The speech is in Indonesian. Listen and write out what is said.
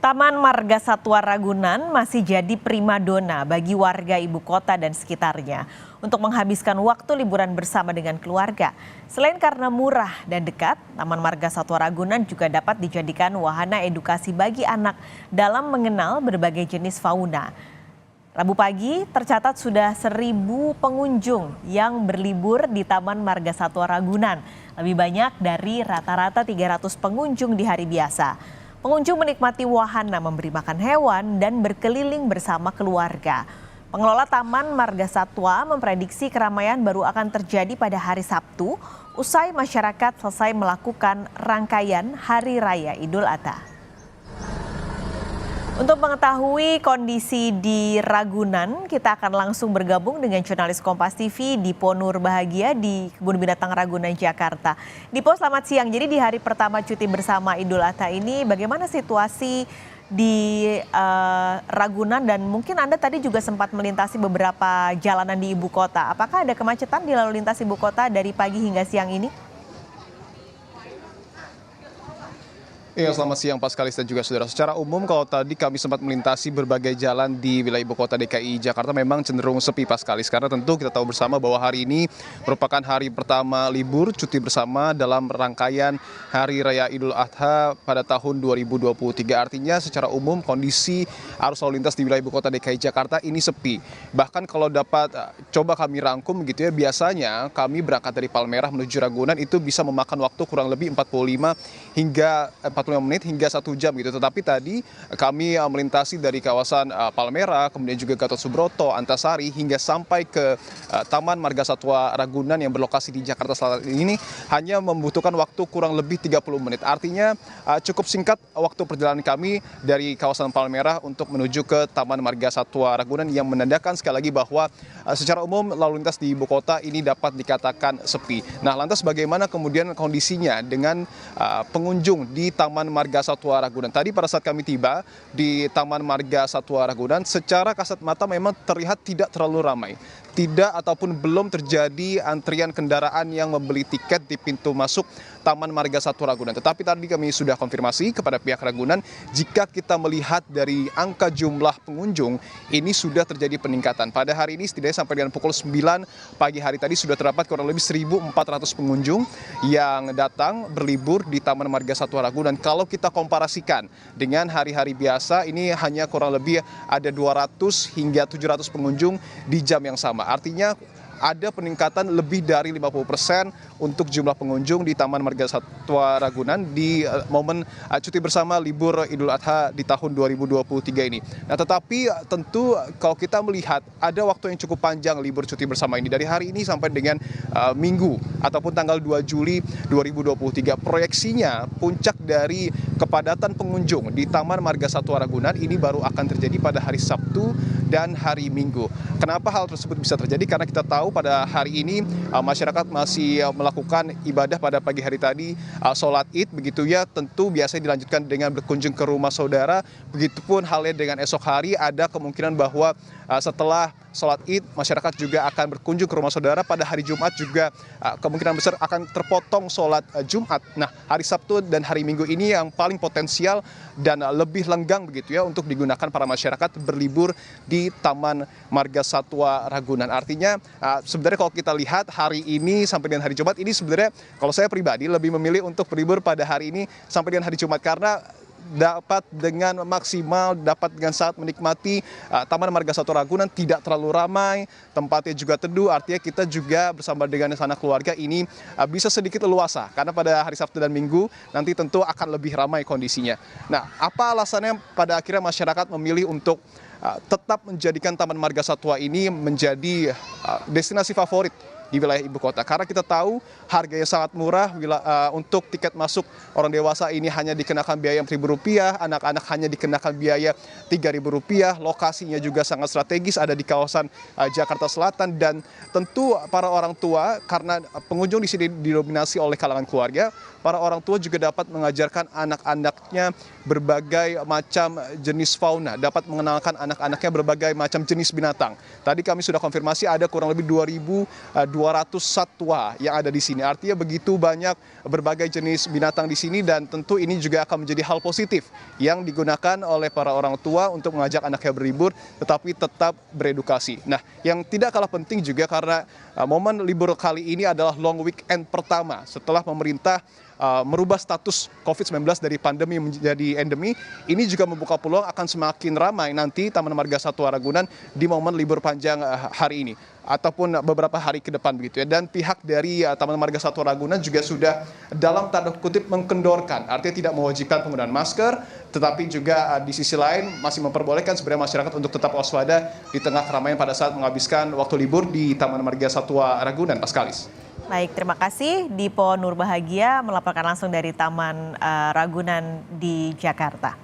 Taman Marga Satwa Ragunan masih jadi primadona bagi warga ibu kota dan sekitarnya untuk menghabiskan waktu liburan bersama dengan keluarga. Selain karena murah dan dekat, Taman Marga Satwa Ragunan juga dapat dijadikan wahana edukasi bagi anak dalam mengenal berbagai jenis fauna. Rabu pagi tercatat sudah 1.000 pengunjung yang berlibur di Taman Marga Satwa Ragunan. Lebih banyak dari rata-rata 300 pengunjung di hari biasa. Pengunjung menikmati wahana memberi makan hewan dan berkeliling bersama keluarga. Pengelola Taman Marga Satwa memprediksi keramaian baru akan terjadi pada hari Sabtu usai masyarakat selesai melakukan rangkaian Hari Raya Idul Adha. Untuk mengetahui kondisi di Ragunan, kita akan langsung bergabung dengan jurnalis Kompas TV Dipo Nurbahagia di Kebun Binatang Ragunan, Jakarta. Dipo, selamat siang. Jadi di hari pertama cuti bersama Idul Adha ini, bagaimana situasi di Ragunan dan mungkin Anda tadi juga sempat melintasi beberapa jalanan di ibu kota. Apakah ada kemacetan di lalu lintas ibu kota dari pagi hingga siang ini? Iya, selamat siang Pak Skalis dan juga saudara. Secara umum kalau tadi kami sempat melintasi berbagai jalan di wilayah ibu kota DKI Jakarta memang cenderung sepi Pak Skalis. Karena tentu kita tahu bersama bahwa hari ini merupakan hari pertama libur cuti bersama dalam rangkaian Hari Raya Idul Adha pada tahun 2023. Artinya secara umum kondisi arus lalu lintas di wilayah ibu kota DKI Jakarta ini sepi. Bahkan kalau dapat coba kami rangkum gitu ya, biasanya kami berangkat dari Palmerah menuju Ragunan itu bisa memakan waktu kurang lebih 45 menit hingga 1 jam gitu. Tetapi tadi kami melintasi dari kawasan Palmerah, kemudian juga Gatot Subroto, Antasari hingga sampai ke Taman Marga Satwa Ragunan yang berlokasi di Jakarta Selatan ini hanya membutuhkan waktu kurang lebih 30 menit. Artinya cukup singkat waktu perjalanan kami dari kawasan Palmerah untuk menuju ke Taman Marga Satwa Ragunan yang menandakan sekali lagi bahwa secara umum lalu lintas di ibu kota ini dapat dikatakan sepi. Nah, lantas bagaimana kemudian kondisinya dengan pengunjung di Taman Marga Satwa Ragunan? Tadi pada saat kami tiba di Taman Marga Satwa Ragunan, secara kasat mata memang terlihat tidak terlalu ramai. Tidak ataupun belum terjadi antrian kendaraan yang membeli tiket di pintu masuk Taman Marga Satwa Ragunan. Tetapi tadi kami sudah konfirmasi kepada pihak Ragunan, jika kita melihat dari angka jumlah pengunjung, ini sudah terjadi peningkatan. Pada hari ini setidaknya sampai dengan pukul 9 pagi hari tadi sudah terdapat kurang lebih 1.400 pengunjung yang datang berlibur di Taman Marga Satwa Ragunan. Kalau kita komparasikan dengan hari-hari biasa, ini hanya kurang lebih ada 200 hingga 700 pengunjung di jam yang sama. Artinya ada peningkatan lebih dari 50% untuk jumlah pengunjung di Taman Marga Satwa Ragunan di momen cuti bersama libur Idul Adha di tahun 2023 ini. Nah, tetapi tentu kalau kita melihat ada waktu yang cukup panjang libur cuti bersama ini dari hari ini sampai dengan Minggu ataupun tanggal 2 Juli 2023. Proyeksinya puncak dari kepadatan pengunjung di Taman Marga Satwa Ragunan ini baru akan terjadi pada hari Sabtu dan hari Minggu. Kenapa hal tersebut bisa terjadi? Karena kita tahu pada hari ini masyarakat masih melakukan ibadah pada pagi hari tadi, sholat id begitu ya, tentu biasanya dilanjutkan dengan berkunjung ke rumah saudara. Begitupun halnya dengan esok hari, ada kemungkinan bahwa setelah sholat id masyarakat juga akan berkunjung ke rumah saudara. Pada hari Jumat juga kemungkinan besar akan terpotong sholat Jumat. Nah, hari Sabtu dan hari Minggu ini yang paling potensial dan lebih lenggang begitu ya untuk digunakan para masyarakat berlibur di Taman Marga Satwa Ragunan. Artinya sebenarnya kalau kita lihat hari ini sampai dengan hari Jumat ini, sebenarnya kalau saya pribadi lebih memilih untuk berlibur pada hari ini sampai dengan hari Jumat karena dapat dengan maksimal, dapat dengan saat menikmati Taman Marga Satwa Ragunan, tidak terlalu ramai, tempatnya juga teduh. Artinya kita juga bersama dengan sanak keluarga ini bisa sedikit leluasa karena pada hari Sabtu dan Minggu nanti tentu akan lebih ramai kondisinya. Nah, apa alasannya pada akhirnya masyarakat memilih untuk tetap menjadikan Taman Marga Satwa ini menjadi destinasi favorit di wilayah ibu kota? Karena kita tahu harganya sangat murah. Untuk tiket masuk orang dewasa ini hanya dikenakan biaya Rp4.000, anak-anak hanya dikenakan biaya Rp3.000. Lokasinya juga sangat strategis, ada di kawasan Jakarta Selatan, dan tentu para orang tua, karena pengunjung di sini didominasi oleh kalangan keluarga, para orang tua juga dapat mengajarkan anak-anaknya berbagai macam jenis fauna, dapat mengenalkan anak-anaknya berbagai macam jenis binatang. Tadi kami sudah konfirmasi ada kurang lebih 2.200 200 satwa yang ada di sini. Artinya begitu banyak berbagai jenis binatang di sini dan tentu ini juga akan menjadi hal positif yang digunakan oleh para orang tua untuk mengajak anaknya berlibur tetapi tetap beredukasi. Nah, yang tidak kalah penting juga karena momen libur kali ini adalah long weekend pertama setelah pemerintah merubah status COVID-19 dari pandemi menjadi endemi, ini juga membuka peluang akan semakin ramai nanti Taman Marga Satwa Ragunan di momen libur panjang hari ini ataupun beberapa hari ke depan begitu ya. Dan pihak dari Taman Marga Satwa Ragunan juga sudah dalam tanda kutip mengkendorkan, artinya tidak mewajibkan penggunaan masker, tetapi juga di sisi lain masih memperbolehkan sebenarnya masyarakat untuk tetap waspada di tengah keramaian pada saat menghabiskan waktu libur di Taman Marga Satwa Ragunan, Paskalis. Baik, terima kasih Dipo Nurbahagia melaporkan langsung dari Taman Ragunan di Jakarta.